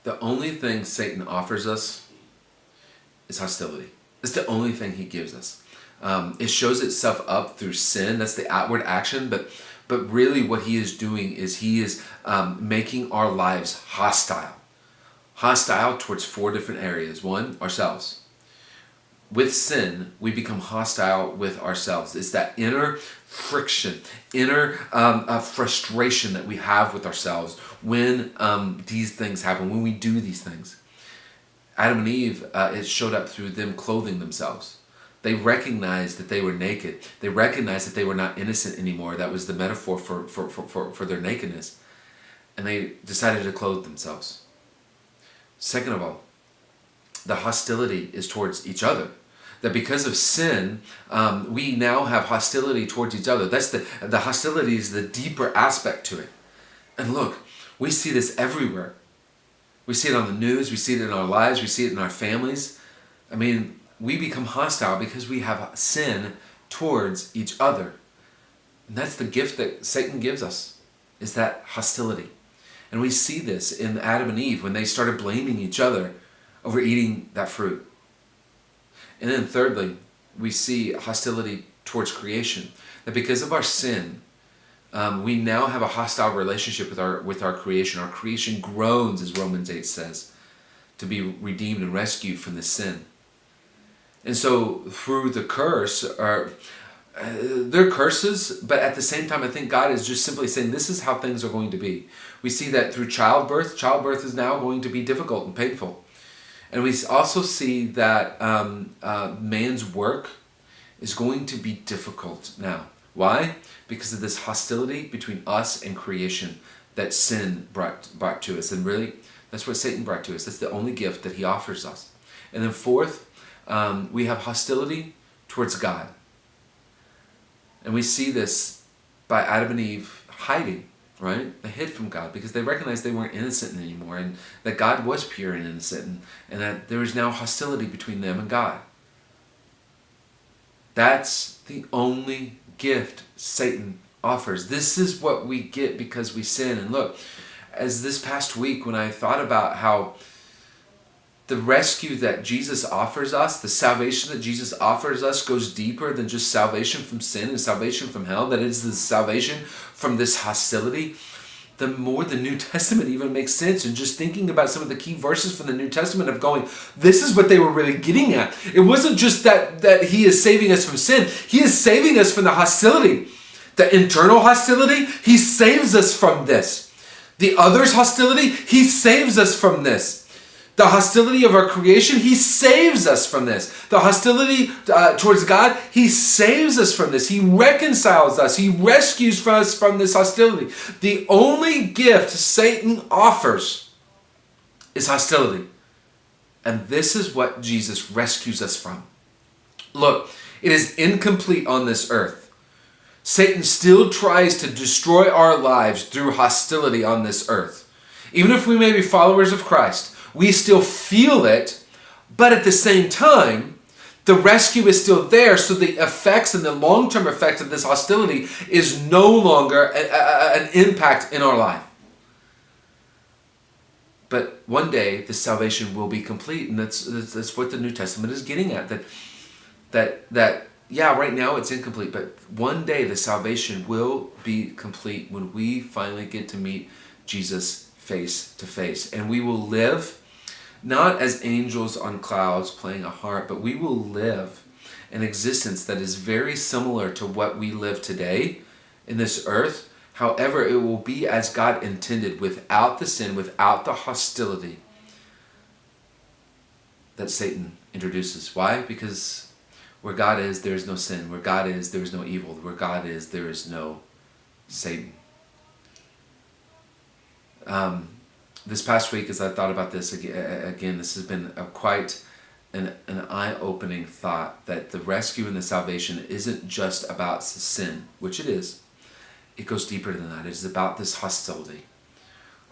The only thing Satan offers us is hostility. It's the only thing he gives us. It shows itself up through sin. That's the outward action. But really what he is doing is he is making our lives hostile. Hostile towards 4 different areas. 1, ourselves. With sin, we become hostile with ourselves. It's that inner friction, inner frustration that we have with ourselves when these things happen, when we do these things. Adam and Eve, it showed up through them clothing themselves. They recognized that they were naked. They recognized that they were not innocent anymore. That was the metaphor for their nakedness. And they decided to clothe themselves. Second of all, the hostility is towards each other. That because of sin, we now have hostility towards each other. That's the hostility is the deeper aspect to it. And look, we see this everywhere. We see it on the news, we see it in our lives, we see it in our families. I mean, we become hostile because we have sin towards each other. And that's the gift that Satan gives us, is that hostility. And we see this in Adam and Eve when they started blaming each other over eating that fruit. And then thirdly, we see hostility towards creation. That because of our sin, we now have a hostile relationship with our creation. Our creation groans, as Romans 8 says, to be redeemed and rescued from the sin. And so through the curse, they're curses, but at the same time, I think God is just simply saying this is how things are going to be. We see that through childbirth. Childbirth is now going to be difficult and painful. And we also see that man's work is going to be difficult now. Why? Because of this hostility between us and creation that sin brought to us. And really, that's what Satan brought to us. That's the only gift that he offers us. And then fourth, we have hostility towards God. And we see this by Adam and Eve hiding, right? They hid from God because they recognized they weren't innocent anymore, and that God was pure and innocent, and that there is now hostility between them and God. That's the only gift Satan offers. This is what we get because we sin. And look, as this past week when I thought about how the rescue that Jesus offers us, the salvation that Jesus offers us goes deeper than just salvation from sin and salvation from hell, that is the salvation from this hostility, the more the New Testament even makes sense. And just thinking about some of the key verses from the New Testament of going, this is what they were really getting at. It wasn't just that he is saving us from sin. He is saving us from the hostility, the internal hostility. He saves us from this. The other's hostility, he saves us from this. The hostility of our creation, he saves us from this. The hostility towards God, he saves us from this. He reconciles us. He rescues us from this hostility. The only gift Satan offers is hostility. And this is what Jesus rescues us from. Look, it is incomplete on this earth. Satan still tries to destroy our lives through hostility on this earth. Even if we may be followers of Christ, we still feel it, but at the same time, the rescue is still there, so the effects and the long-term effects of this hostility is no longer an impact in our life. But one day, the salvation will be complete, and that's what the New Testament is getting at. That yeah, right now it's incomplete, but one day the salvation will be complete when we finally get to meet Jesus face to face, and we will live not as angels on clouds playing a harp, but we will live an existence that is very similar to what we live today in this earth. However, it will be as God intended, without the sin, without the hostility that Satan introduces. Why? Because where God is, there is no sin. Where God is, there is no evil. Where God is, there is no Satan. This past week, as I thought about this again, this has been quite an eye-opening thought, that the rescue and the salvation isn't just about sin, which it is. It goes deeper than that. It is about this hostility.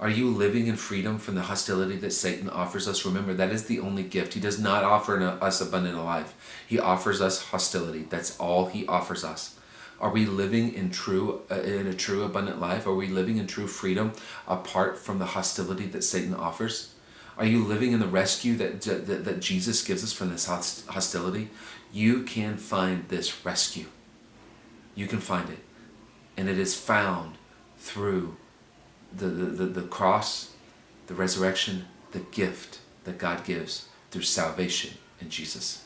Are you living in freedom from the hostility that Satan offers us? Remember, that is the only gift. He does not offer us abundant life. He offers us hostility. That's all he offers us. Are we living in a true abundant life? Are we living in true freedom apart from the hostility that Satan offers? Are you living in the rescue that Jesus gives us from this hostility? You can find this rescue. You can find it. And it is found through the cross, the resurrection, the gift that God gives through salvation in Jesus.